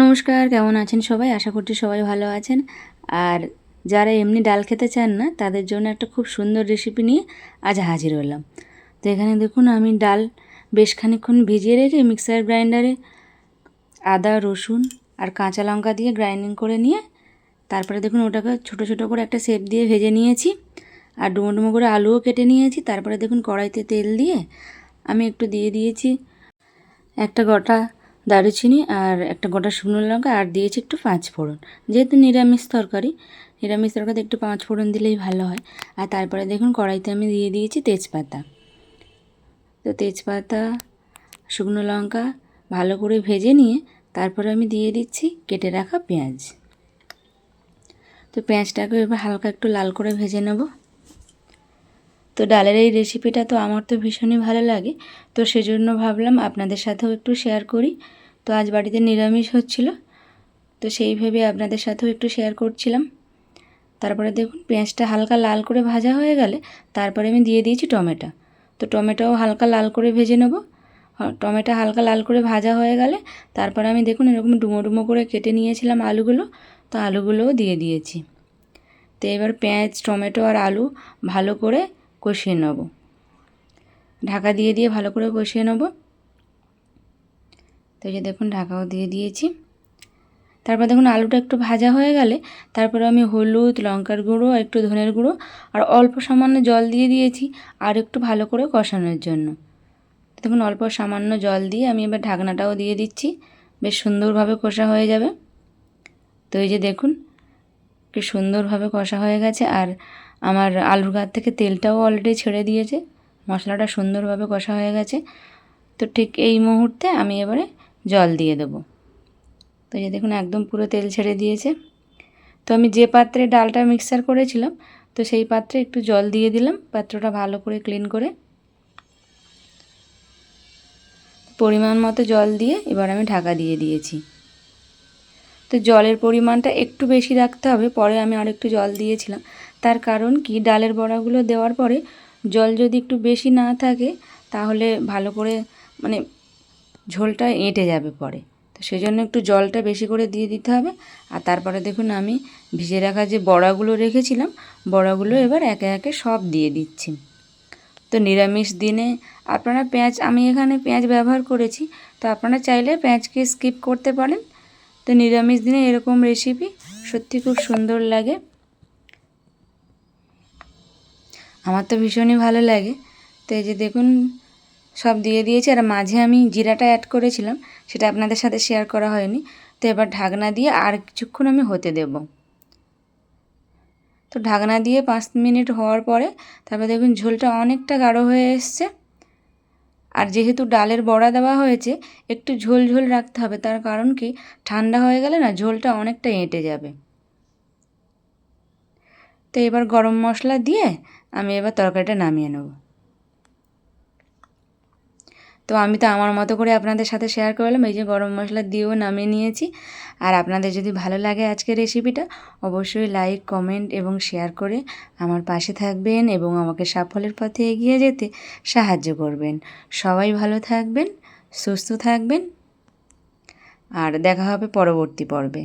নমস্কার, কেমন আছেন সবাই? আশা করছি সবাই ভালো আছেন। আর যারা এমনি ডাল খেতে চান না তাদের জন্য একটা খুব সুন্দর রেসিপি নিয়ে আজ হাজির হলাম। তো এখানে দেখুন আমি ডাল বেশ খানিকক্ষণ ভিজিয়ে রেখে মিক্সার গ্রাইন্ডারে আদা, রসুন আর কাঁচা লঙ্কা দিয়ে গ্রাইন্ডিং করে নিয়ে তারপরে দেখুন ওটাকে ছোটো ছোটো করে একটা শেপ দিয়ে ভেজে নিয়েছি। আর ডুমো ডুমো করে আলুও কেটে নিয়েছি। তারপরে দেখুন কড়াইতে তেল দিয়ে আমি একটু দিয়ে দিয়েছি একটা গোটা দারুচিনি আর একটা গোটা শুকনো লঙ্কা, আর দিয়েছি একটু পাঁচফোড়ন। যেহেতু নিরামিষ তরকারিতে একটু পাঁচফোড়ন দিলেই ভালো হয়। আর তারপরে দেখুন কড়াইতে আমি দিয়ে দিয়েছি তেজপাতা। তো তেজপাতা, শুকনো লঙ্কা ভালো করে ভেজে নিয়ে তারপরে আমি দিয়ে দিচ্ছি কেটে রাখা পেঁয়াজ। তো পেঁয়াজটাকে এবার হালকা একটু লাল করে ভেজে নেব। তো ডালের এই রেসিপিটা তো আমার তো ভীষণই ভালো লাগে, তো সেজন্য ভাবলাম আপনাদের সাথেও একটু শেয়ার করি। তো আজ বাড়িতে নিরামিষ হচ্ছিল, তো সেই ভেবে আপনাদের সাথেও একটু শেয়ার করছিলাম। তারপরে দেখুন পেঁয়াজটা হালকা লাল করে ভাজা হয়ে গেলে তারপরে আমি দিয়ে দিয়েছি টমেটো। তো টমেটোও হালকা লাল করে ভেজে নেব। টমেটো হালকা লাল করে ভাজা হয়ে গেলে তারপরে আমি দেখুন এরকম ডুমো ডুমো করে কেটে নিয়েছিলাম আলুগুলো, তো আলুগুলোও দিয়ে দিয়েছি। তো এবার পেঁয়াজ, টমেটো আর আলু ভালো করে কষিয়ে নেব। ঢাকা দিয়ে দিয়ে ভালো করে কষিয়ে নেব। তো এই যে দেখুন ঢাকাও দিয়ে দিয়েছি। তারপর দেখুন আলুটা একটু ভাজা হয়ে গেলে তারপরে আমি হলুদ, লঙ্কার গুঁড়ো, একটু ধনের গুঁড়ো আর অল্প সামান্য জল দিয়ে দিয়েছি আর একটু ভালো করে কষানোর জন্য। দেখুন অল্প সামান্য জল দিয়ে আমি এবার ঢাকনাটাও দিয়ে দিচ্ছি, বেশ সুন্দরভাবে কষা হয়ে যাবে। তো এই যে দেখুন কি সুন্দরভাবে কষা হয়ে গেছে, আর আমার আলুর গা থেকে তেলটাও অলরেডি ছেড়ে দিয়েছে, মশলাটা সুন্দরভাবে কষা হয়ে গেছে। তো ঠিক এই মুহূর্তে আমি এবারে জল দিয়ে দেবো। তো এই যে দেখুন একদম পুরো তেল ছেড়ে দিয়েছে। তো আমি যে পাত্রে ডালটা মিক্সার করেছিলাম তো সেই পাত্রে একটু জল দিয়ে দিলাম, পাত্রটা ভালো করে ক্লিন করে। পরিমাণ মতো জল দিয়ে এবার আমি ঢাকা দিয়ে দিয়েছি। তো জলের পরিমাণটা একটু বেশি রাখতে হবে, পরে আমি আরেকটু জল দিয়েছিলাম। তার কারণ কি, ডালের বড়াগুলো দেওয়ার পরে জল যদি একটু বেশি না থাকে তাহলে ভালো করে মানে ঝোলটা এঁটে যাবে পরে। তো সেজন্য একটু জলটা বেশি করে দিয়ে দিতে হবে। আর তারপরে দেখুন আমি ভিজে রাখা যে বড়াগুলো রেখেছিলাম, বড়াগুলো এবার একে একে সব দিয়ে দিচ্ছি। তো নিরামিষ দিনে আপনারা আমি এখানে পেঁয়াজ ব্যবহার করেছি, তো আপনারা চাইলে পেঁয়াজকে স্কিপ করতে পারেন। তো নিরামিষ দিনে এরকম রেসিপি সত্যি খুব সুন্দর লাগে, আমার তো ভীষণই ভালো লাগে। তো এই যে দেখুন সব দিয়ে দিয়েছি, আর মাঝে আমি জিরাটা অ্যাড করেছিলাম, সেটা আপনাদের সাথে শেয়ার করা হয়নি। তো এবার ঢাকনা দিয়ে আর কিছুক্ষণ আমি হতে দেব। তো ঢাকনা দিয়ে 5 মিনিট হওয়ার পরে তারপর দেখুন ঝোলটা অনেকটা গাঢ় হয়ে এসছে। আর যেহেতু ডালের বড়া দেওয়া হয়েছে একটু ঝোল ঝোল রাখতে হবে, তার কারণ কি ঠান্ডা হয়ে গেলে না ঝোলটা অনেকটা এঁটে যাবে। তো এবার গরম মশলা দিয়ে আমি এবার তরকারিটা নামিয়ে নেব। তো আমি তো আমার মতো করে আপনাদের সাথে শেয়ার করলাম, এই যে গরম মশলা দিয়েও নামিয়ে নিয়েছি। আর আপনাদের যদি ভালো লাগে আজকের রেসিপিটা অবশ্যই লাইক, কমেন্ট এবং শেয়ার করে আমার পাশে থাকবেন এবং আমাকে সাফল্যের পথে এগিয়ে যেতে সাহায্য করবেন। সবাই ভালো থাকবেন, সুস্থ থাকবেন, আর দেখা হবে পরবর্তী পর্বে।